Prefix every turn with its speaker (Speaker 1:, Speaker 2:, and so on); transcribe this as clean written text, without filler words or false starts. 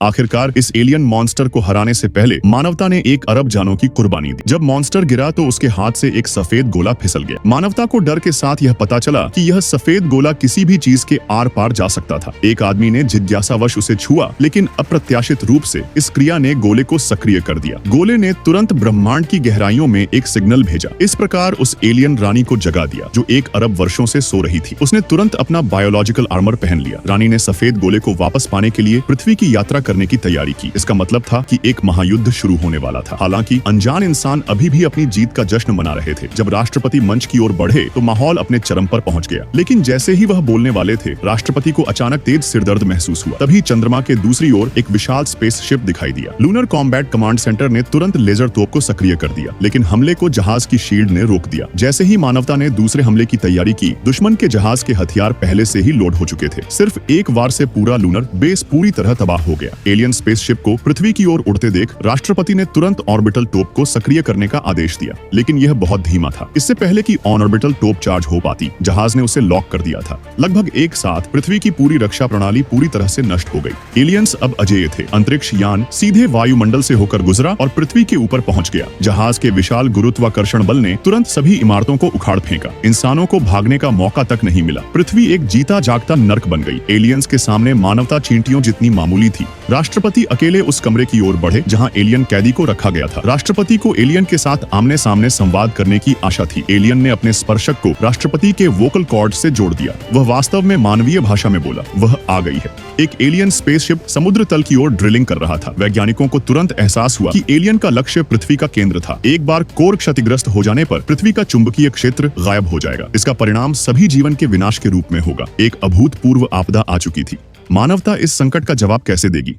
Speaker 1: आखिरकार इस alien monster को हराने से पहले मानवता ने 1 अरब जानों की कुर्बानी दी। जब मॉन्स्टर गिरा तो उसके हाथ से एक सफेद गोला फिसल गया। मानवता को डर के साथ यह पता चला कि यह सफेद गोला किसी भी चीज के आर पार जा सकता था। एक आदमी ने जिज्ञासावश उसे छुआ, लेकिन अप्रत्याशित रूप से इस क्रिया ने गोले को सक्रिय कर दिया। गोले ने तुरंत ब्रह्मांड की गहराइयों में एक सिग्नल भेजा। इस प्रकार उस एलियन रानी को जगा दिया जो 1 अरब वर्षों से सो रही थी। उसने तुरंत अपना बायोलॉजिकल आर्मर पहन लिया। रानी ने सफेद गोले को वापस पाने के लिए पृथ्वी की यात्रा करने की तैयारी की। इसका मतलब था कि एक महायुद्ध शुरू होने वाला था। हालांकि अनजान इंसान अभी भी अपनी जीत का जश्न मना रहे थे। जब राष्ट्रपति मंच की ओर बढ़े तो माहौल अपने चरम पर पहुंच गया। लेकिन जैसे ही वह बोलने वाले थे, राष्ट्रपति को अचानक तेज सिरदर्द महसूस हुआ। तभी चंद्रमा के दूसरी ओर एक विशाल स्पेसशिप दिखाई दिया। लूनर कॉम्बैट कमांड सेंटर ने तुरंत लेजर तोप को सक्रिय कर दिया, लेकिन हमले को जहाज की शील्ड ने रोक दिया। जैसे ही मानवता ने दूसरे हमले की तैयारी की, दुश्मन के जहाज के हथियार पहले से ही लोड हो चुके थे। सिर्फ एक वार से पूरा लूनर बेस पूरी तरह तबाह हो गया। एलियन स्पेसशिप को पृथ्वी की ओर उड़ते देख राष्ट्रपति ने तुरंत ऑर्बिटल टोप को सक्रिय करने का आदेश दिया, लेकिन यह बहुत धीमा था। इससे पहले कि ऑन ऑर्बिटल टोप चार्ज हो पाती, जहाज ने उसे लॉक कर दिया था। लगभग एक साथ पृथ्वी की पूरी रक्षा प्रणाली पूरी तरह से नष्ट हो गई। एलियंस अब अजेय थे। अंतरिक्ष यान सीधे वायुमंडल से होकर गुजरा और पृथ्वी के ऊपर पहुंच गया। जहाज के विशाल गुरुत्वाकर्षण बल ने तुरंत सभी इमारतों को उखाड़ फेंका। इंसानों को भागने का मौका तक नहीं मिला। पृथ्वी एक जीता जागता नर्क बन गई। एलियंस के सामने मानवता चींटियों जितनी मामूली थी। राष्ट्रपति अकेले उस कमरे की ओर बढ़े जहां एलियन कैदी को रखा गया था। राष्ट्रपति को एलियन के साथ आमने सामने संवाद करने की आशा थी। एलियन ने अपने स्पर्शक को राष्ट्रपति के वोकल कॉर्ड से जोड़ दिया। वह वास्तव में मानवीय भाषा में बोला, वह आ गई है। एक एलियन स्पेसशिप समुद्र तल की ओर ड्रिलिंग कर रहा था। वैज्ञानिकों को तुरंत एहसास हुआ कि एलियन का लक्ष्य पृथ्वी का केंद्र था। एक बार कोर क्षतिग्रस्त हो जाने पर पृथ्वी का चुंबकीय क्षेत्र गायब हो जाएगा। इसका परिणाम सभी जीवन के विनाश के रूप में होगा। एक अभूतपूर्व आपदा आ चुकी थी। मानवता इस संकट का जवाब कैसे देगी?